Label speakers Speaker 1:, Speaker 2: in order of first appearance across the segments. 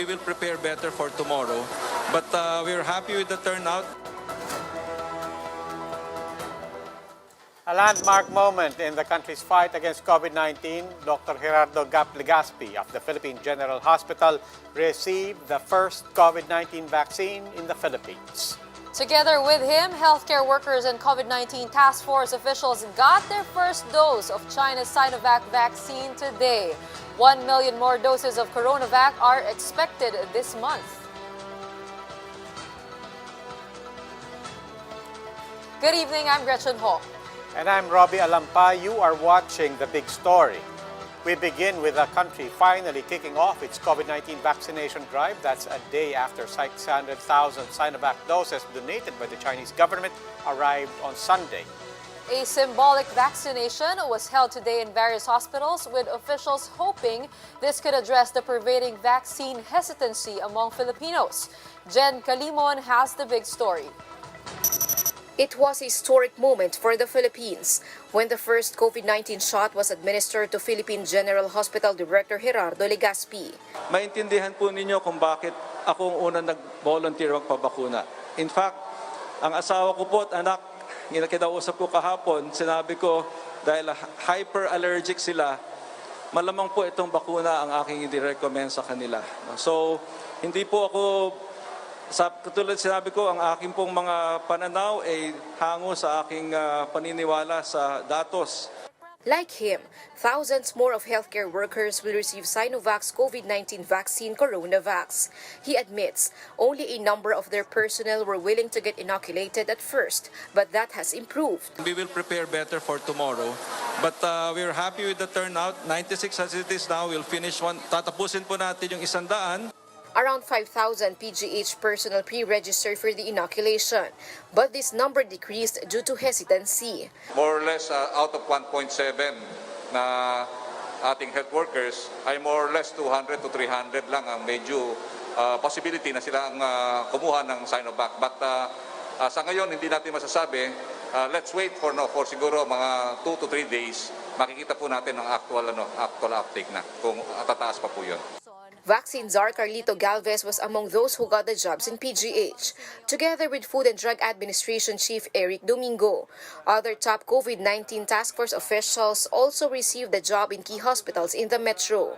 Speaker 1: will prepare better for tomorrow. But we're happy with the turnout.
Speaker 2: A landmark moment in the country's fight against COVID-19, Dr. Gerardo Legazpi of the Philippine General Hospital received the first COVID-19 vaccine in the Philippines.
Speaker 3: Together with him, healthcare workers and COVID-19 task force officials got their first dose of China's Sinovac vaccine today. 1 million more doses of CoronaVac are expected this month. Good evening, I'm Gretchen Ho.
Speaker 2: And I'm Robbie Alampa. You are watching The Big Story. We begin with the country finally kicking off its COVID-19 vaccination drive. That's a day after 600,000 Sinovac doses donated by the Chinese government arrived on Sunday.
Speaker 3: A symbolic vaccination was held today in various hospitals, with officials hoping this could address the pervading vaccine hesitancy among Filipinos. Jen Calimon has the big story.
Speaker 4: It was a historic moment for the Philippines when the first COVID-19 shot was administered to Philippine General Hospital Director Gerardo Legazpi.
Speaker 1: Maintindihan po ninyo kung bakit ako ang unang nag-volunteer magpabakuna. In fact, ang asawa ko po at anak, kinausap ko kahapon, sinabi ko dahil hyper-allergic sila, malamang po itong bakuna ang aking i-recommend sa kanila. So, hindi po ako katulad sinabi ko, ang aking pong mga pananaw ay hango sa aking paniniwala sa datos.
Speaker 4: Like him, thousands more of healthcare workers will receive Sinovac's COVID-19 vaccine CoronaVac. He admits only a number of their personnel were willing to get inoculated at first, but that has improved.
Speaker 1: We will prepare better for tomorrow. But we're happy with the turnout. 96 as it is now. We'll finish one. Tatapusin po natin yung 100.
Speaker 4: Around 5,000 PGH personnel pre-registered for the inoculation, but this number decreased due to hesitancy.
Speaker 5: More or less out of 1.7 na ating health workers ay more or less 200 to 300 lang ang medyo possibility na sila ang kumuha ng Sinovac. But sa ngayon hindi natin masasabi. Let's wait for siguro mga 2 to 3 days. Makikita po natin ang actual uptake na kung tataas pa po 'yon.
Speaker 4: Vaccine czar Carlito Galvez was among those who got the jobs in PGH, together with Food and Drug Administration Chief Eric Domingo. Other top COVID-19 task force officials also received the job in key hospitals in the metro.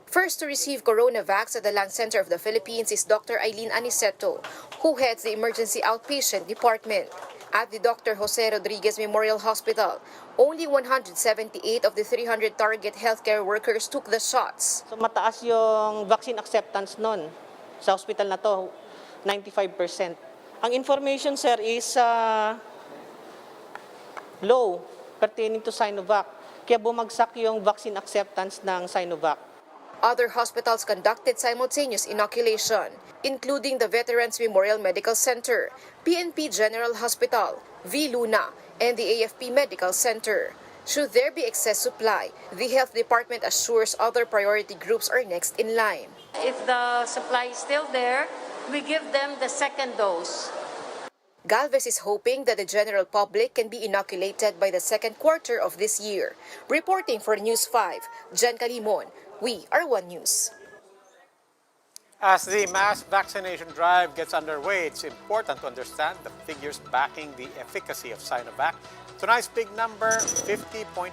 Speaker 4: First to receive CoronaVac at the Lung Center of the Philippines is Dr. Eileen Aniceto, who heads the Emergency Outpatient Department. At the Dr. Jose Rodriguez Memorial Hospital, only 178 of the 300 target healthcare workers took the shots.
Speaker 6: So mataas yung vaccine acceptance nun sa hospital na to, 95%. Ang information, sir, is low pertaining to Sinovac. Kaya bumagsak yung vaccine acceptance ng Sinovac.
Speaker 4: Other hospitals conducted simultaneous inoculation, including the Veterans Memorial Medical Center, PNP General Hospital, V. Luna, and the AFP Medical Center. Should there be excess supply, the Health Department assures other priority groups are next in line.
Speaker 7: If the supply is still there, we give them the second dose.
Speaker 4: Galvez is hoping that the general public can be inoculated by the second quarter of this year. Reporting for News 5, Jen Calimon, we are One News.
Speaker 2: As the mass vaccination drive gets underway, it's important to understand the figures backing the efficacy of Sinovac. Tonight's big number, 50.4%.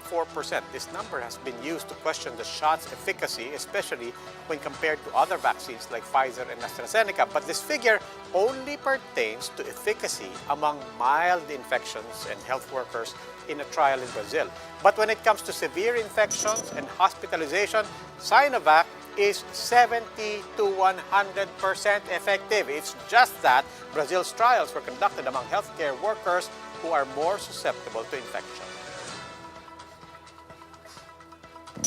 Speaker 2: This number has been used to question the shot's efficacy, especially when compared to other vaccines like Pfizer and AstraZeneca. But this figure only pertains to efficacy among mild infections and health workers in a trial in Brazil. But when it comes to severe infections and hospitalization, Sinovac is 70 to 100% effective. It's just that Brazil's trials were conducted among healthcare workers who are more susceptible to infection.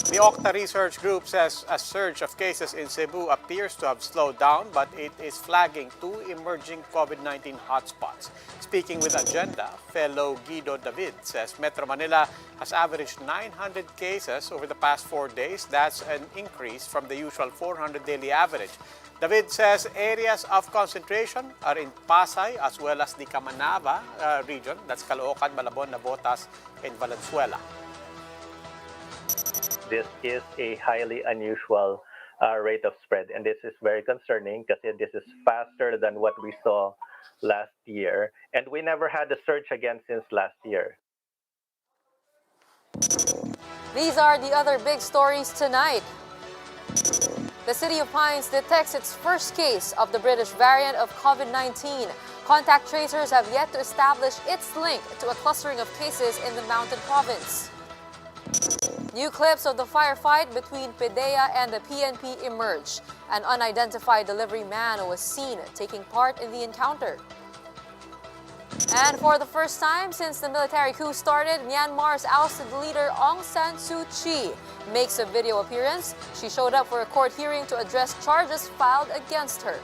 Speaker 2: The Octa Research Group says a surge of cases in Cebu appears to have slowed down, but it is flagging two emerging COVID-19 hotspots. Speaking with Agenda, fellow Guido David says Metro Manila has averaged 900 cases over the past 4 days. That's an increase from the usual 400 daily average. David says areas of concentration are in Pasay as well as the Camanava region. That's Caloocan, Malabon, Navotas, and Valenzuela.
Speaker 8: This is a highly unusual rate of spread. And this is very concerning because this is faster than what we saw last year. And we never had a surge again since last year.
Speaker 3: These are the other big stories tonight. The City of Pines detects its first case of the British variant of COVID-19. Contact tracers have yet to establish its link to a clustering of cases in the Mountain Province. New clips of the firefight between PDEA and the PNP emerge. An unidentified delivery man was seen taking part in the encounter. And for the first time since the military coup started, Myanmar's ousted leader Aung San Suu Kyi makes a video appearance. She showed up for a court hearing to address charges filed against her.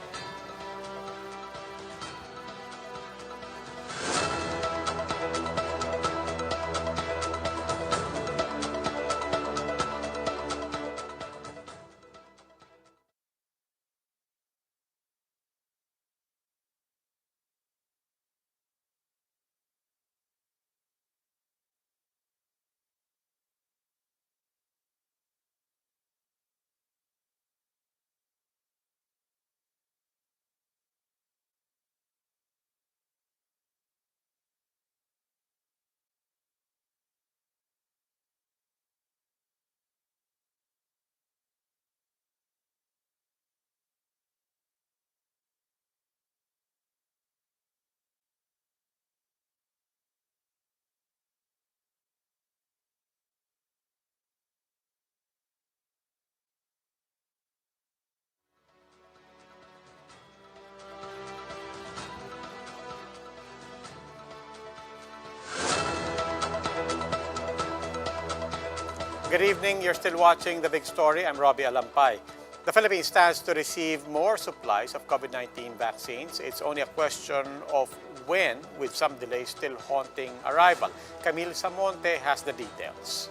Speaker 2: Good evening. You're still watching The Big Story. I'm Robbie Alampay. The Philippines stands to receive more supplies of COVID-19 vaccines. It's only a question of when, with some delays still haunting arrival. Camille Samonte has the details.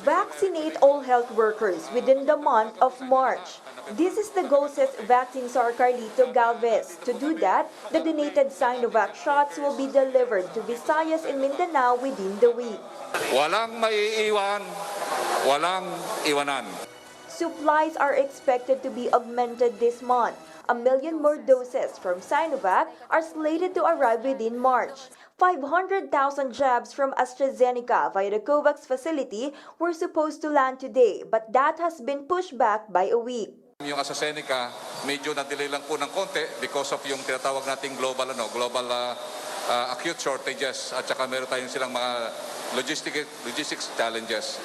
Speaker 9: Vaccinate all health workers within the month of March. This is the goal, says Vaccine Czar Carlito Galvez. To do that, the donated Sinovac shots will be delivered to Visayas and Mindanao within the week.
Speaker 5: Walang maiiwan, walang iwanan.
Speaker 9: Supplies are expected to be augmented this month. 1 million more doses from Sinovac are slated to arrive within March. 500,000 jabs from AstraZeneca via the COVAX facility were supposed to land today, but that has been pushed back by a week.
Speaker 5: Yung AstraZeneca, medyo na-delay lang po ng konti because of yung tinatawag nating global acute shortages at saka meron tayong silang mga logistics challenges.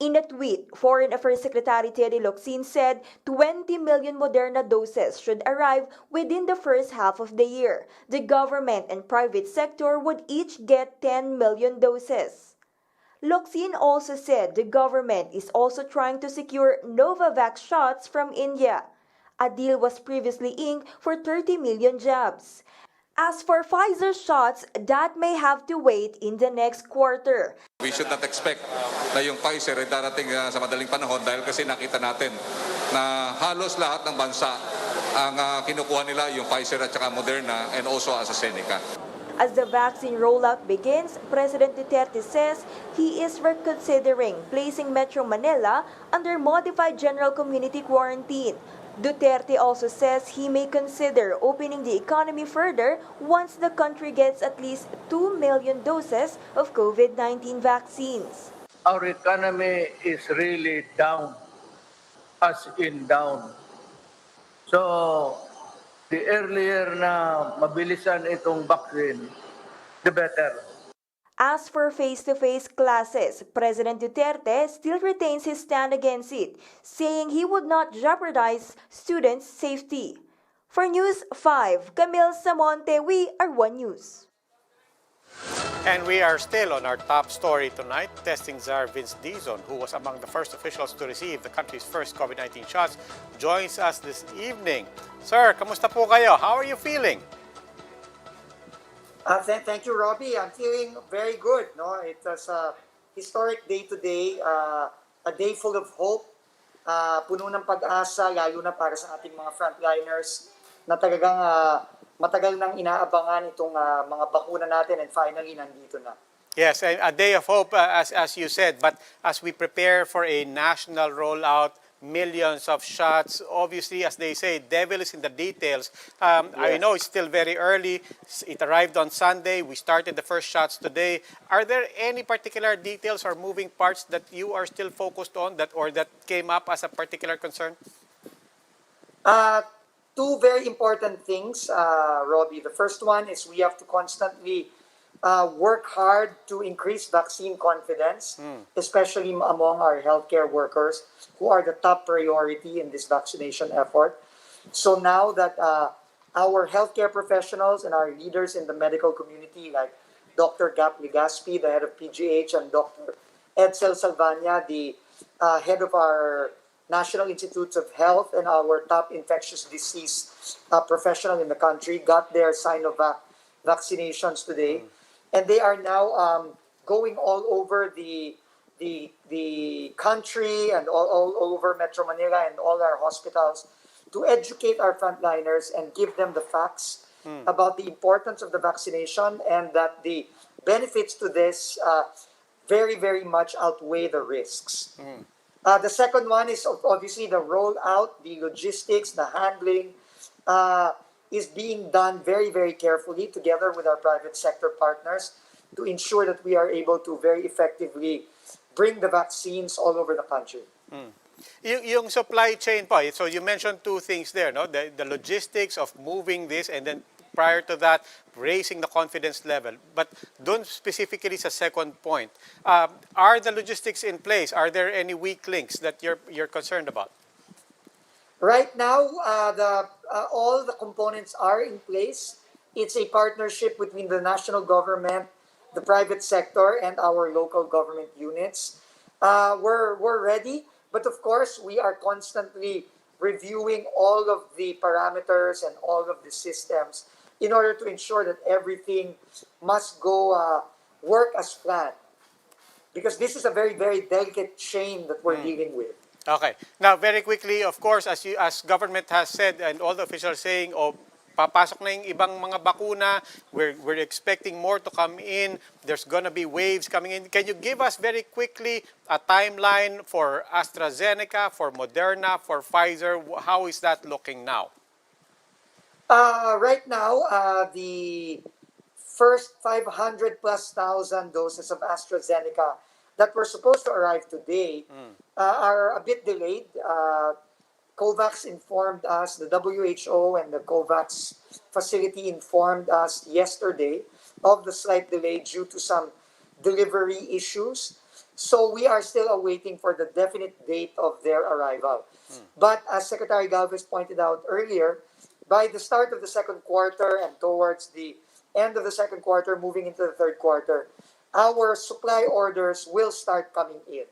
Speaker 9: In a tweet, Foreign Affairs Secretary Teddy Locsin said 20 million Moderna doses should arrive within the first half of the year. The government and private sector would each get 10 million doses. Locsin also said the government is also trying to secure Novavax shots from India. A deal was previously inked for 30 million jabs. As for Pfizer shots, that may have to wait in the next quarter.
Speaker 5: We should not expect na yung Pfizer ay darating sa madaling panahon dahil kasi nakita natin na halos lahat ng bansa ang kinukuha nila yung Pfizer at saka Moderna and also AstraZeneca.
Speaker 9: As the vaccine rollout begins, President Duterte says he is reconsidering placing Metro Manila under modified general community quarantine. Duterte also says he may consider opening the economy further once the country gets at least 2 million doses of COVID-19 vaccines.
Speaker 10: Our economy is really down, as in down. So, the earlier na mabilisan itong vaccine, the better.
Speaker 9: As for face-to-face classes, President Duterte still retains his stand against it, saying he would not jeopardize students' safety. For News 5, Camille Samonte, we are One News.
Speaker 2: And we are still on our top story tonight. Testing czar Vince Dizon, who was among the first officials to receive the country's first COVID-19 shots, joins us this evening. Sir, kamusta po kayo? How are you feeling?
Speaker 11: Thank you, Robbie. I'm feeling very good. No, it was a historic day today, a day full of hope, puno ng pag-asa, lalo na para sa ating mga frontliners na talagang matagal nang inaabangan itong mga bakuna natin and finally nandito na.
Speaker 2: Yes, a day of hope, as you said. But as we prepare for a national rollout, millions of shots. Obviously, as they say, devil is in the details. I know it's still very early. It arrived on Sunday. We started the first shots today. Are there any particular details or moving parts that you are still focused on that came up as a particular concern?
Speaker 11: Two very important things, Robbie. The first one is we have to constantly work hard to increase vaccine confidence, especially among our healthcare workers, who are the top priority in this vaccination effort. So now that our healthcare professionals and our leaders in the medical community, like Dr. Gap Legaspi, the head of PGH, and Dr. Edsel Salvania, the head of our National Institutes of Health, and our top infectious disease professional in the country, got their Sinovac vaccinations today. And they are now going all over the country and all over Metro Manila and all our hospitals to educate our frontliners and give them the facts about the importance of the vaccination, and that the benefits to this very, very much outweigh the risks. The second one is obviously the rollout, the logistics, the handling is being done very, very carefully together with our private sector partners to ensure that we are able to very effectively bring the vaccines all over the country.
Speaker 2: Yung supply chain po, so you mentioned two things there, no? The logistics of moving this, and then prior to that, raising the confidence level. But don't specifically sa second point. Are the logistics in place? Are there any weak links that you're concerned about?
Speaker 11: Right now, all the components are in place. It's a partnership between the national government, the private sector, and our local government units. We're ready, but of course, we are constantly reviewing all of the parameters and all of the systems in order to ensure that everything must go work as planned. Because this is a very, very delicate chain that we're dealing with.
Speaker 2: Okay. Now, very quickly, of course, as government has said and all the officials saying, papasok na yung ibang mga bakuna, we're expecting more to come in, there's gonna be waves coming in. Can you give us very quickly a timeline for AstraZeneca, for Moderna, for Pfizer? How is that looking now?
Speaker 11: Right now, the first 500 plus thousand doses of AstraZeneca that were supposed to arrive today are a bit delayed. COVAX informed us, the WHO and the COVAX facility informed us yesterday of the slight delay due to some delivery issues. So we are still awaiting for the definite date of their arrival. But as Secretary Galvez pointed out earlier, by the start of the second quarter and towards the end of the second quarter, moving into the third quarter, our supply orders will start coming in.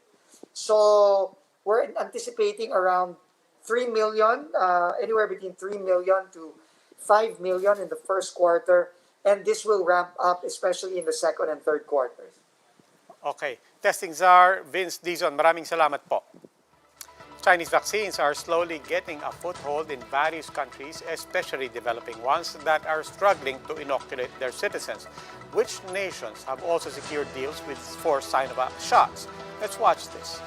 Speaker 11: So we're anticipating around 3 million, anywhere between 3 million to 5 million in the first quarter, and this will ramp up especially in the second and third quarters.
Speaker 2: Okay. Testing Czar, Vince Dizon, maraming salamat po. Chinese vaccines are slowly getting a foothold in various countries, especially developing ones that are struggling to inoculate their citizens. Which nations have also secured deals for Sinovac shots? Let's watch this.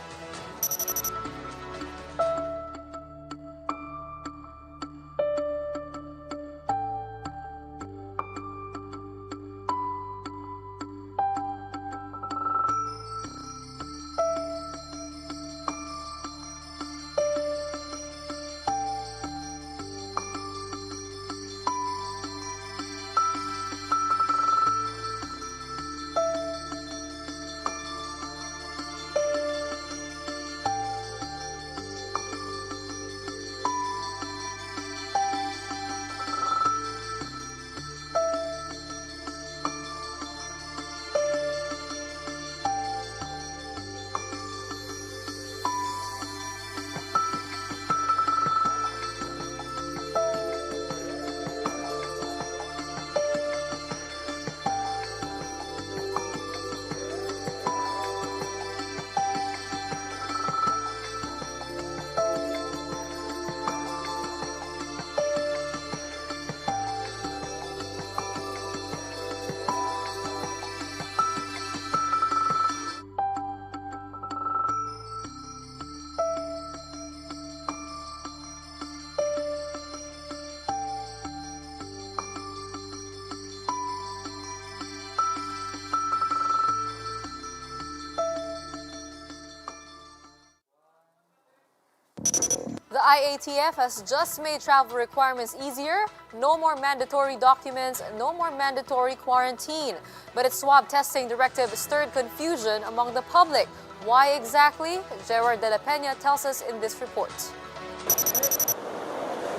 Speaker 3: IATF has just made travel requirements easier. No more mandatory documents, no more mandatory quarantine. But its swab testing directive stirred confusion among the public. Why exactly? Gerard de la Peña tells us in this report.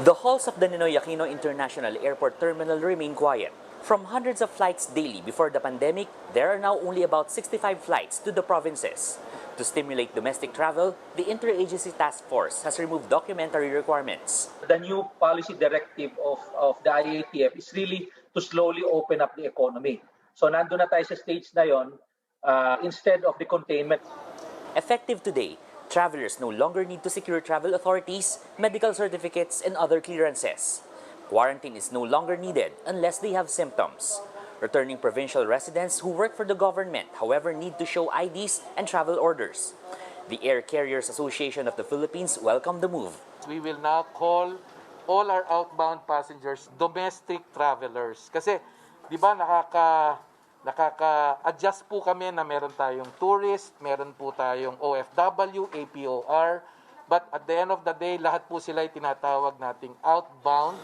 Speaker 12: The halls of the Ninoy Aquino International Airport Terminal remain quiet. From hundreds of flights daily before the pandemic, there are now only about 65 flights to the provinces. To stimulate domestic travel, the Interagency Task Force has removed documentary requirements.
Speaker 13: The new policy directive of the IATF is really to slowly open up the economy. So nandun na tayo sa stage na yon, instead of the containment.
Speaker 12: Effective today, travelers no longer need to secure travel authorities, medical certificates, and other clearances. Quarantine is no longer needed unless they have symptoms. Returning provincial residents who work for the government, however, need to show IDs and travel orders. The Air Carriers Association of the Philippines welcomed the move.
Speaker 14: We will now call all our outbound passengers domestic travelers. Kasi, di ba, nakaka-adjust po kami na meron tayong tourist, meron po tayong OFW, APOR, but at the end of the day, lahat po sila ay tinatawag nating outbound.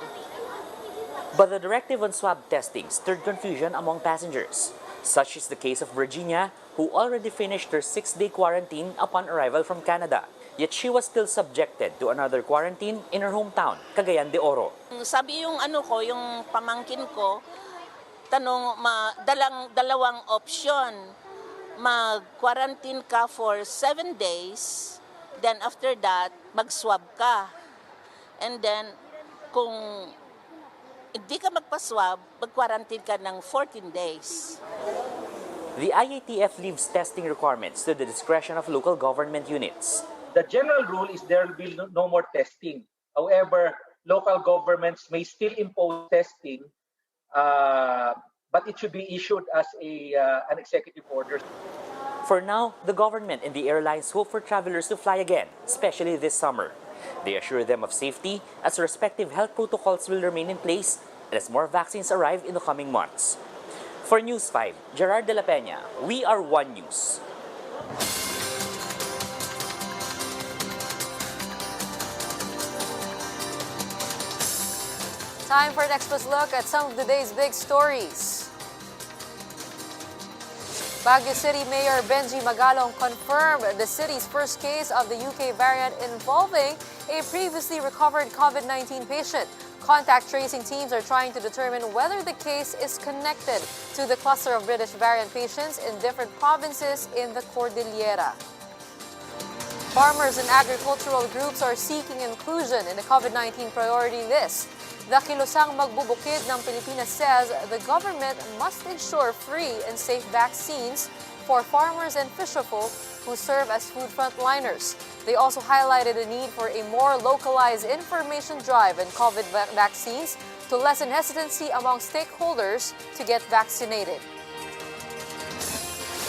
Speaker 12: But the directive on swab testing stirred confusion among passengers. Such is the case of Virginia, who already finished her 6-day quarantine upon arrival from Canada. Yet she was still subjected to another quarantine in her hometown, Cagayan de Oro.
Speaker 15: Sabi yung yung pamangkin ko, dalawang option. Mag-quarantine ka for 7 days, then after that, mag-swab ka. And then, kung hindi ka magpa-swab, mag-quarantine ka ng 14 days.
Speaker 12: The IATF leaves testing requirements to the discretion of local government units.
Speaker 13: The general rule is there will be no more testing. However, local governments may still impose testing, but it should be issued as an executive order.
Speaker 12: For now, the government and the airlines hope for travelers to fly again, especially this summer. They assure them of safety as respective health protocols will remain in place and as more vaccines arrive in the coming months. For News 5, Gerard de la Peña, we are One News.
Speaker 3: Time for an express look at some of the day's big stories. Baguio City Mayor Benji Magalong confirmed the city's first case of the UK variant involving a previously recovered COVID-19 patient. Contact tracing teams are trying to determine whether the case is connected to the cluster of British variant patients in different provinces in the Cordillera. Farmers and agricultural groups are seeking inclusion in the COVID-19 priority list. The Kilusang Magbubukid ng Pilipinas says the government must ensure free and safe vaccines for farmers and fisherfolk who serve as food frontliners. They also highlighted the need for a more localized information drive in COVID vaccines to lessen hesitancy among stakeholders to get vaccinated.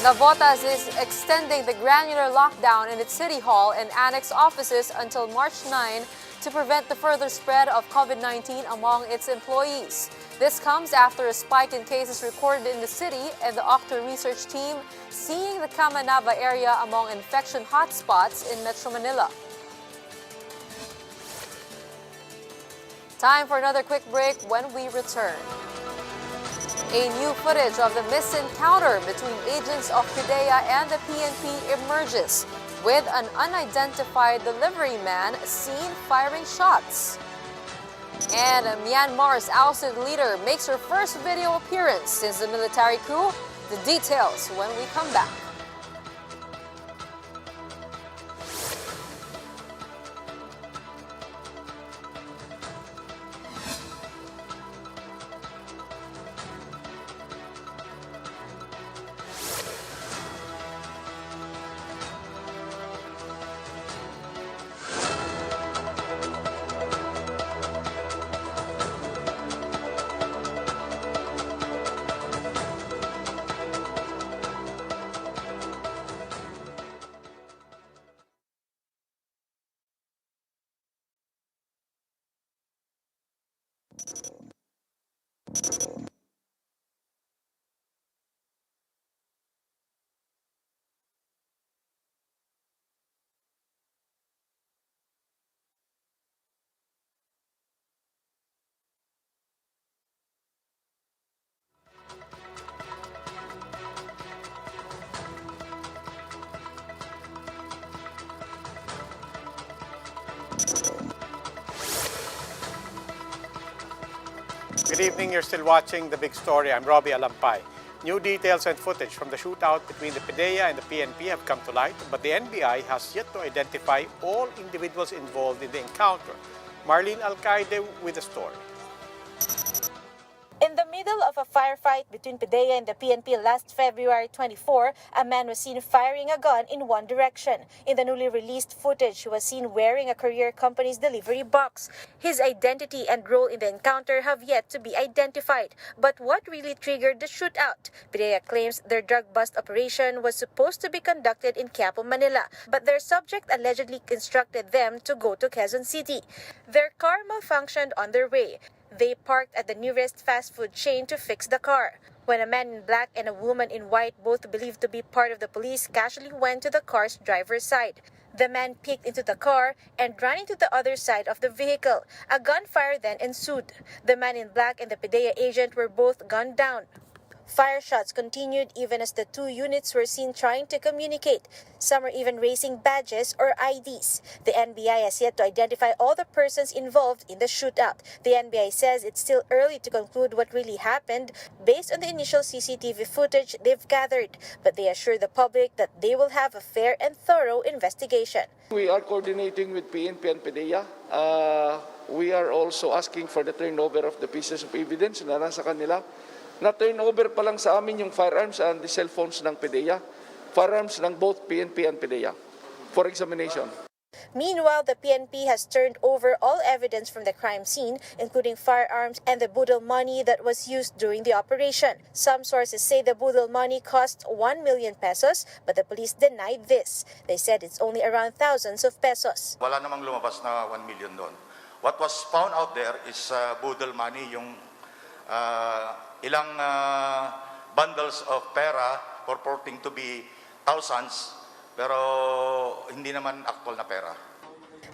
Speaker 3: Navotas is extending the granular lockdown in its city hall and annex offices until March 9 to prevent the further spread of COVID-19 among its employees. This comes after a spike in cases recorded in the city and the Octo research team seeing the Kamanava area among infection hotspots in Metro Manila. Time for another quick break. When we return, a new footage of the misencounter between agents of PIDEA and the PNP emerges, with an unidentified delivery man seen firing shots. And Myanmar's ousted leader makes her first video appearance since the military coup. The details when we come back.
Speaker 2: Good evening. You're still watching The Big Story. I'm Robbie Alampay. New details and footage from the shootout between the PDEA and the PNP have come to light, but the NBI has yet to identify all individuals involved in the encounter. Marlene Alcaide with the story.
Speaker 16: In the middle of a firefight between PDEA and the PNP last February 24, a man was seen firing a gun in one direction. In the newly released footage, he was seen wearing a courier company's delivery box. His identity and role in the encounter have yet to be identified. But what really triggered the shootout? PDEA claims their drug bust operation was supposed to be conducted in Quiapo, Manila, but their subject allegedly instructed them to go to Quezon City. Their car malfunctioned on their way. They parked at the nearest fast food chain to fix the car. When a man in black and a woman in white, both believed to be part of the police, casually went to the car's driver's side. The man peeked into the car and ran into the other side of the vehicle. A gunfire then ensued. The man in black and the PDEA agent were both gunned down. Fire shots continued even as the two units were seen trying to communicate. Some are even raising badges or IDs. The NBI has yet to identify all the persons involved in the shootout. The NBI says it's still early to conclude what really happened based on the initial CCTV footage they've gathered, but they assure the public that they will have a fair and thorough investigation.
Speaker 17: We are coordinating with PNP and PDEA. We are also asking for the turnover of the pieces of evidence na nasa kanila. Na-turnover pa lang sa amin yung firearms and the cell phones ng PDEA. Firearms ng both PNP and PDEA for examination.
Speaker 16: Meanwhile, the PNP has turned over all evidence from the crime scene, including firearms and the budol money that was used during the operation. Some sources say the budol money cost 1 million pesos, but the police denied this. They said it's only around thousands of pesos.
Speaker 18: Wala namang lumabas na 1 million doon. What was found out there is budol money, yung ilang bundles of pera purporting to be thousands, pero hindi naman actual na pera.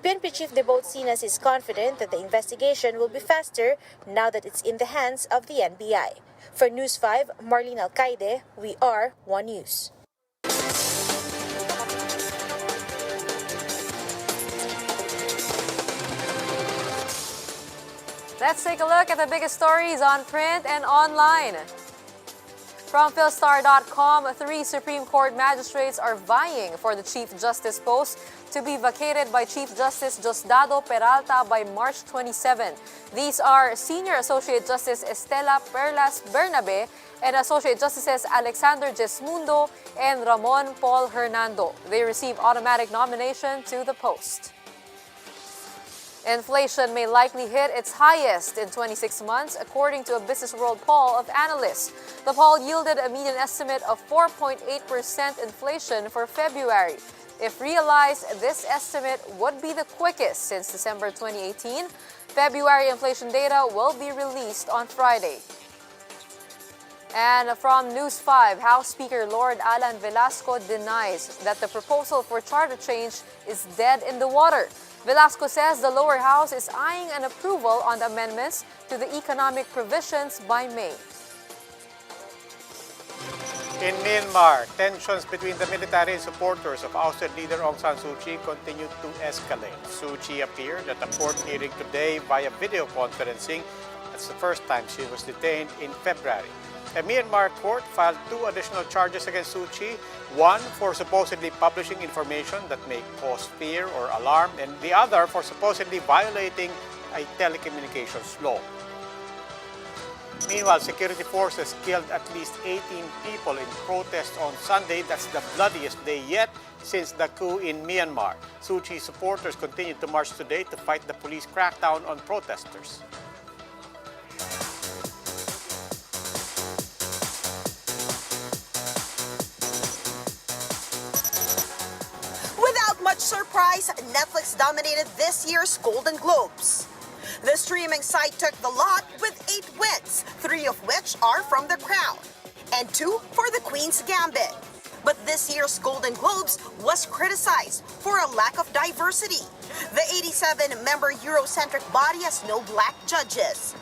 Speaker 16: PNP Chief Debote Sinas is confident that the investigation will be faster now that it's in the hands of the NBI. For News 5, Marlene Alcaide, we are One News.
Speaker 3: Let's take a look at the biggest stories on print and online. From Philstar.com, 3 Supreme Court magistrates are vying for the Chief Justice post to be vacated by Chief Justice Diosdado Peralta by March 27. These are Senior Associate Justice Estela Perlas Bernabe and Associate Justices Alexander Jesmundo and Ramon Paul Hernando. They receive automatic nomination to the post. Inflation may likely hit its highest in 26 months, according to a Business World poll of analysts. The poll yielded a median estimate of 4.8% inflation for February. If realized, this estimate would be the quickest since December 2018. February inflation data will be released on Friday. And from News 5, House Speaker Lord Alan Velasco denies that the proposal for charter change is dead in the water. Velasco says the lower house is eyeing an approval on the amendments to the economic provisions by May.
Speaker 2: In Myanmar, tensions between the military and supporters of ousted leader Aung San Suu Kyi continued to escalate. Suu Kyi appeared at a court hearing today via video conferencing. That's the first time she was detained in February. A Myanmar court filed 2 additional charges against Suu Kyi, one for supposedly publishing information that may cause fear or alarm, and the other for supposedly violating a telecommunications law. Meanwhile, security forces killed at least 18 people in protests on Sunday. That's the bloodiest day yet since the coup in Myanmar. Suu Kyi supporters continued to march today to fight the police crackdown on protesters.
Speaker 19: Without much surprise, Netflix dominated this year's Golden Globes. The streaming site took the lot with 8 wins, 3 of which are from The Crown, and 2 for The Queen's Gambit. But this year's Golden Globes was criticized for a lack of diversity. The 87-member Eurocentric body has no black judges.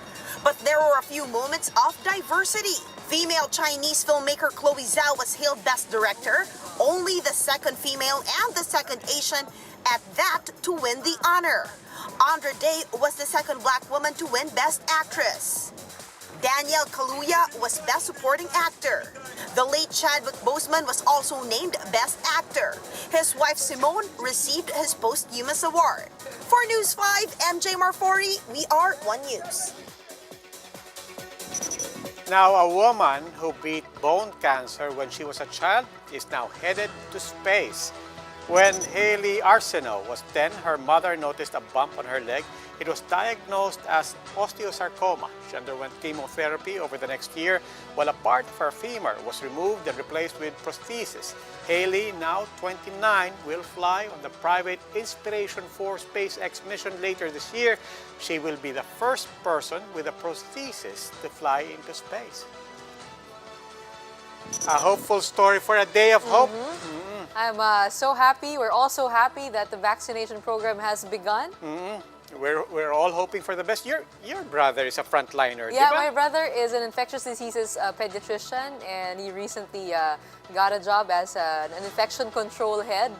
Speaker 19: But there were a few moments of diversity. Female Chinese filmmaker Chloe Zhao was hailed Best Director, only the second female and the second Asian at that to win the honor. Andra Day was the second black woman to win Best Actress. Daniel Kaluuya was Best Supporting Actor. The late Chadwick Boseman was also named Best Actor. His wife Simone received his posthumous award. For News 5, MJ Marfori, we are One News.
Speaker 2: Now, a woman who beat bone cancer when she was a child is now headed to space. When Haley Arsenault was 10, her mother noticed a bump on her leg. It was diagnosed as osteosarcoma. She underwent chemotherapy over the next year, while a part of her femur was removed and replaced with prosthesis. Haley, now 29, will fly on the private Inspiration 4 SpaceX mission later this year. She will be the first person with a prosthesis to fly into space. A hopeful story for a day of hope.
Speaker 3: I'm so happy. We're all so happy that the vaccination program has begun.
Speaker 2: We're all hoping for the best. Your brother is a frontliner,
Speaker 3: Yeah,
Speaker 2: di ba?
Speaker 3: my brother is an infectious diseases pediatrician, and he recently got a job as an infection control head.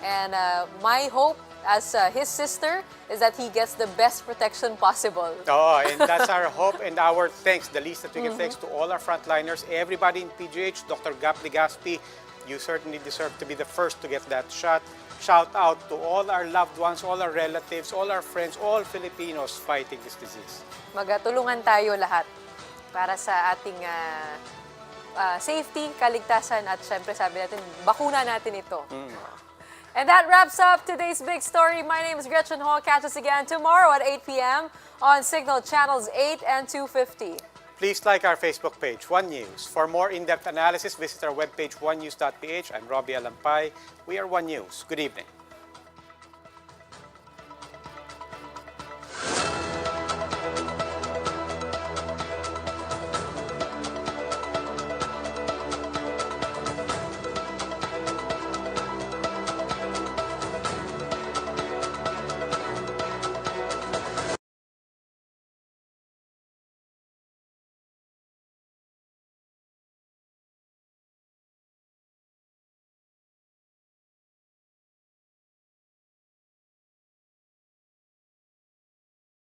Speaker 3: And my hope as his sister is that he gets the best protection possible.
Speaker 2: Oh, and that's our hope and our thanks. The least that we can thanks to all our frontliners, everybody in PGH, Dr. Gap Legaspi, you certainly deserve to be the first to get that shot. Shout out to all our loved ones, all our relatives, all our friends, all Filipinos fighting this disease.
Speaker 3: Magtulungan tayo lahat para sa ating safety, kaligtasan, at syempre sabi natin, bakuna natin ito. And that wraps up today's big story. My name is Gretchen Hall. Catch us again tomorrow at 8 p.m. on Signal Channels 8 and 250.
Speaker 2: Please like our Facebook page, One News. For more in-depth analysis, visit our webpage, onenews.ph. I'm Robbie Alampay. We are One News. Good evening.